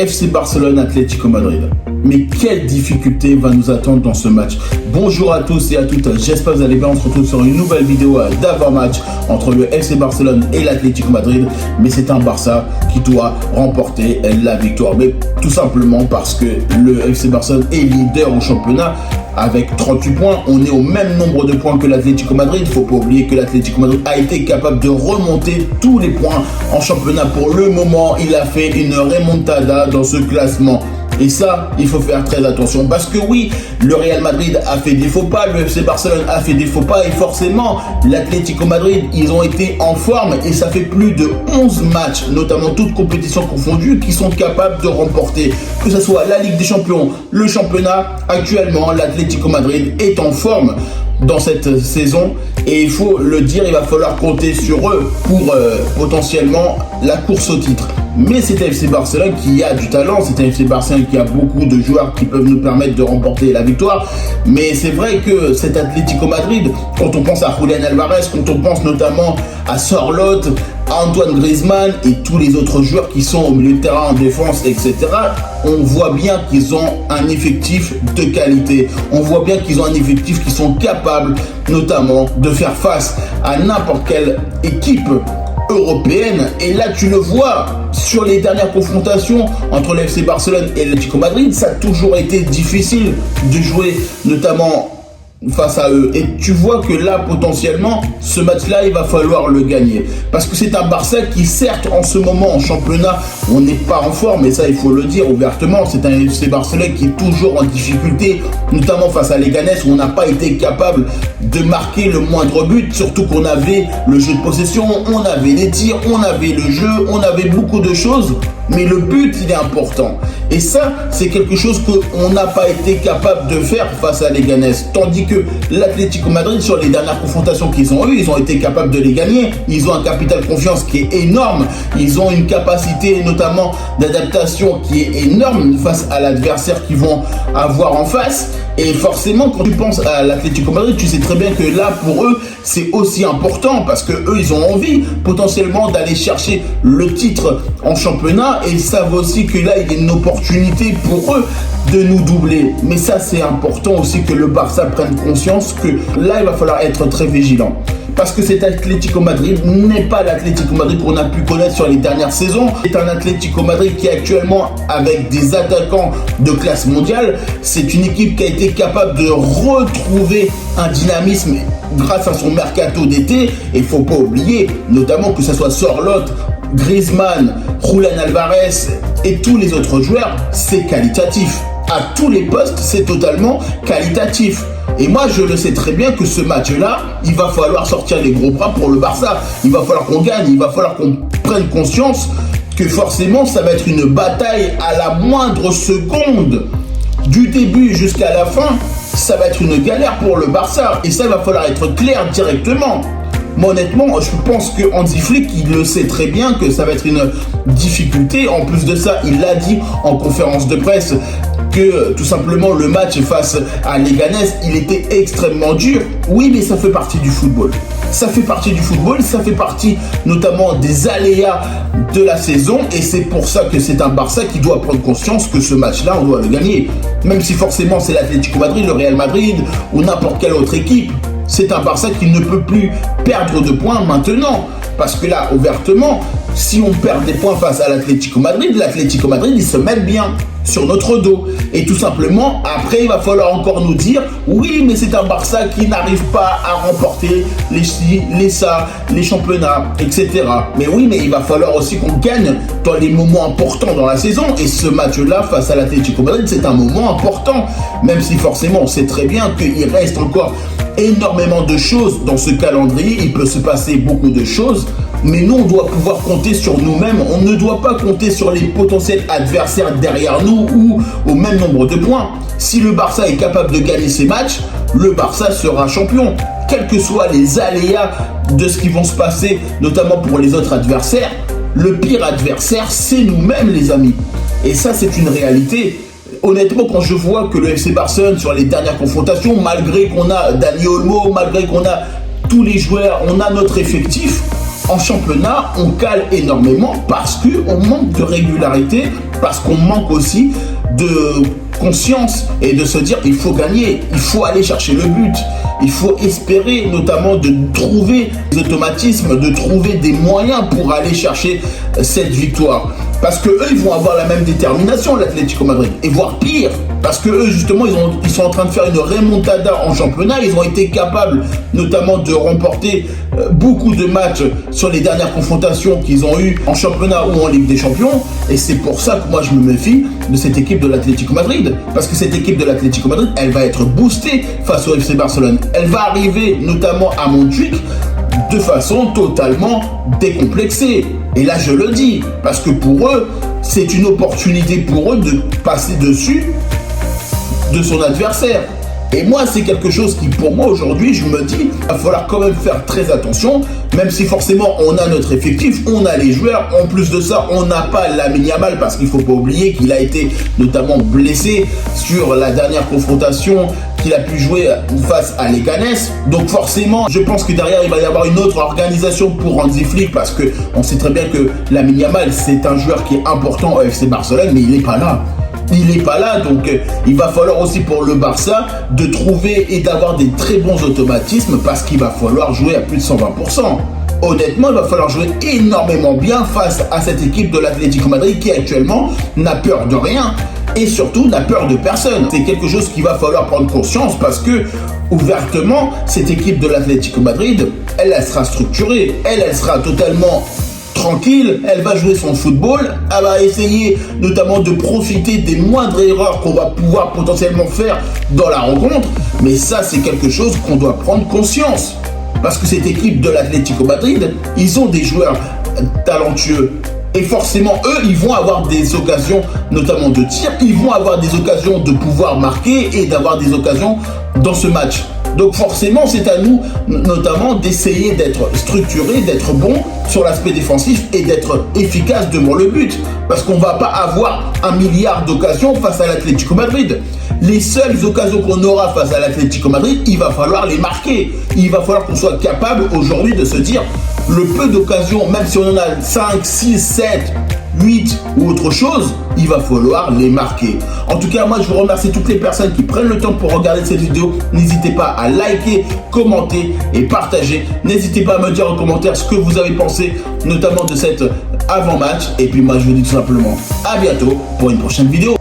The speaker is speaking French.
FC Barcelone Atlético Madrid. Mais quelle difficulté va nous attendre dans ce match? Bonjour à tous et à toutes, j'espère que vous allez bien. On se retrouve sur une nouvelle vidéo d'avant-match entre le FC Barcelone et l'Atlético Madrid. Mais c'est un Barça qui doit remporter la victoire. Mais tout simplement parce que le FC Barcelone est leader au championnat avec 38 points. On est au même nombre de points que l'Atlético Madrid. Il ne faut pas oublier que l'Atlético Madrid a été capable de remonter tous les points en championnat. Pour le moment, il a fait une remontada dans ce classement. Et ça, il faut faire très attention parce que oui, le Real Madrid a fait des faux pas, le FC Barcelone a fait des faux pas et forcément, l'Atlético Madrid, ils ont été en forme et ça fait plus de 11 matchs, notamment toutes compétitions confondues, qui sont capables de remporter, que ce soit la Ligue des Champions, le championnat. Actuellement, l'Atlético Madrid est en forme dans cette saison et il faut le dire, il va falloir compter sur eux pour potentiellement la course au titre. Mais c'est un FC Barcelone qui a du talent, c'est un FC Barcelone qui a beaucoup de joueurs qui peuvent nous permettre de remporter la victoire. Mais c'est vrai que cet Atlético Madrid, quand on pense à Julián Álvarez, quand on pense notamment à Sorloth, à Antoine Griezmann et tous les autres joueurs qui sont au milieu de terrain, en défense, etc., on voit bien qu'ils ont un effectif de qualité. On voit bien qu'ils ont un effectif qui sont capables notamment de faire face à n'importe quelle équipe européenne. Et là tu le vois sur les dernières confrontations entre le FC Barcelone et l'Atlético Madrid, ça a toujours été difficile de jouer notamment face à eux. Et tu vois que là, potentiellement, ce match-là, il va falloir le gagner. Parce que c'est un Barça qui, certes, en ce moment, en championnat, on n'est pas en forme, et ça, il faut le dire ouvertement, c'est un FC Barcelone qui est toujours en difficulté, notamment face à Leganés, où on n'a pas été capable de marquer le moindre but, surtout qu'on avait le jeu de possession, on avait les tirs, on avait le jeu, on avait beaucoup de choses, mais le but, il est important. Et ça, c'est quelque chose qu'on n'a pas été capable de faire face à Leganés. Tandis que l'Atlético Madrid, sur les dernières confrontations qu'ils ont eues, ils ont été capables de les gagner. Ils ont un capital confiance qui est énorme. Ils ont une capacité notamment d'adaptation qui est énorme face à l'adversaire qu'ils vont avoir en face. Et forcément, quand tu penses à l'Atlético Madrid, tu sais très bien que là, pour eux, c'est aussi important parce que eux, ils ont envie potentiellement d'aller chercher le titre en championnat et ils savent aussi que là, il y a une opportunité pour eux de nous doubler. Mais ça, c'est important aussi que le Barça prenne conscience que là, il va falloir être très vigilant. Parce que cet Atlético Madrid n'est pas l'Atlético Madrid qu'on a pu connaître sur les dernières saisons. C'est un Atlético Madrid qui est actuellement avec des attaquants de classe mondiale. C'est une équipe qui a été capable de retrouver un dynamisme grâce à son mercato d'été. Et il ne faut pas oublier, notamment que ce soit Sorloth, Griezmann, Julián Álvarez et tous les autres joueurs, c'est qualitatif. À tous les postes, c'est totalement qualitatif. Et moi, je le sais très bien que ce match-là, il va falloir sortir les gros bras pour le Barça. Il va falloir qu'on gagne, il va falloir qu'on prenne conscience que forcément, ça va être une bataille à la moindre seconde. Du début jusqu'à la fin, ça va être une galère pour le Barça. Et ça, il va falloir être clair directement. Mais honnêtement, je pense que Hansi Flick, il le sait très bien que ça va être une difficulté. En plus de ça, il l'a dit en conférence de presse que tout simplement le match face à Leganés, il était extrêmement dur. Oui, mais ça fait partie du football. Ça fait partie du football, ça fait partie notamment des aléas de la saison et c'est pour ça que c'est un Barça qui doit prendre conscience que ce match-là, on doit le gagner. Même si forcément c'est l'Atlético Madrid, le Real Madrid ou n'importe quelle autre équipe. C'est un Barça qui ne peut plus perdre de points maintenant. Parce que là, ouvertement, si on perd des points face à l'Atlético Madrid, ils se mettent bien sur notre dos. Et tout simplement, après, il va falloir encore nous dire, oui, mais c'est un Barça qui n'arrive pas à remporter les championnats, etc. Mais oui, mais il va falloir aussi qu'on gagne dans les moments importants dans la saison. Et ce match-là, face à l'Atlético Madrid, c'est un moment important. Même si forcément, on sait très bien qu'il reste encore énormément de choses dans ce calendrier. Il peut se passer beaucoup de choses. Mais nous, on doit pouvoir compter sur nous-mêmes. On ne doit pas compter sur les potentiels adversaires derrière nous ou au même nombre de points. Si le Barça est capable de gagner ses matchs, le Barça sera champion. Quels que soient les aléas de ce qui vont se passer, notamment pour les autres adversaires, le pire adversaire, c'est nous-mêmes, les amis. Et ça, c'est une réalité. Honnêtement, quand je vois que le FC Barcelone, sur les dernières confrontations, malgré qu'on a Dani Olmo, malgré qu'on a tous les joueurs, on a notre effectif, en championnat, on cale énormément parce qu'on manque de régularité, parce qu'on manque aussi de conscience et de se dire il faut gagner, il faut aller chercher le but, il faut espérer notamment de trouver des automatismes, de trouver des moyens pour aller chercher cette victoire. Parce que eux, ils vont avoir la même détermination, l'Atlético Madrid, et voire pire. Parce que eux, justement, ils sont en train de faire une remontada en championnat. Ils ont été capables, notamment, de remporter beaucoup de matchs sur les dernières confrontations qu'ils ont eues en championnat ou en Ligue des Champions. Et c'est pour ça que moi, je me méfie de cette équipe de l'Atlético Madrid. Parce que cette équipe de l'Atlético Madrid, elle va être boostée face au FC Barcelone. Elle va arriver, notamment à Montjuic, de façon totalement décomplexée. Et là, je le dis, parce que pour eux, c'est une opportunité pour eux de passer dessus de son adversaire. Et moi, c'est quelque chose qui, pour moi, aujourd'hui, je me dis, il va falloir quand même faire très attention, même si forcément, on a notre effectif, on a les joueurs. En plus de ça, on n'a pas Lamine Yamal, parce qu'il ne faut pas oublier qu'il a été notamment blessé sur la dernière confrontation qu'il a pu jouer face à Leganés. Donc forcément, je pense que derrière, il va y avoir une autre organisation pour Hansi Flick, parce qu'on sait très bien que Lamine Yamal, c'est un joueur qui est important au FC Barcelone, mais il n'est pas là. Il n'est pas là, donc il va falloir aussi pour le Barça de trouver et d'avoir des très bons automatismes, parce qu'il va falloir jouer à plus de 120%. Honnêtement, il va falloir jouer énormément bien face à cette équipe de l'Atlético Madrid qui actuellement n'a peur de rien et surtout n'a peur de personne. C'est quelque chose qu'il va falloir prendre conscience, parce que ouvertement, cette équipe de l'Atlético Madrid, elle sera structurée, elle sera totalement tranquille, elle va jouer son football, elle va essayer notamment de profiter des moindres erreurs qu'on va pouvoir potentiellement faire dans la rencontre, mais ça c'est quelque chose qu'on doit prendre conscience, parce que cette équipe de l'Atlético Madrid, ils ont des joueurs talentueux, et forcément eux, ils vont avoir des occasions notamment de tir, ils vont avoir des occasions de pouvoir marquer et d'avoir des occasions dans ce match. Donc forcément, c'est à nous, notamment, d'essayer d'être structuré, d'être bon sur l'aspect défensif et d'être efficace devant le but. Parce qu'on ne va pas avoir 1 milliard d'occasions face à l'Atlético Madrid. Les seules occasions qu'on aura face à l'Atlético Madrid, il va falloir les marquer. Il va falloir qu'on soit capable aujourd'hui de se dire, le peu d'occasions, même si on en a 5, 6, 7, 8 ou autre chose, il va falloir les marquer. En tout cas, moi je vous remercie toutes les personnes qui prennent le temps pour regarder cette vidéo. N'hésitez pas à liker, commenter et partager. N'hésitez pas à me dire en commentaire ce que vous avez pensé, notamment de cet avant-match. Et puis moi je vous dis tout simplement à bientôt pour une prochaine vidéo.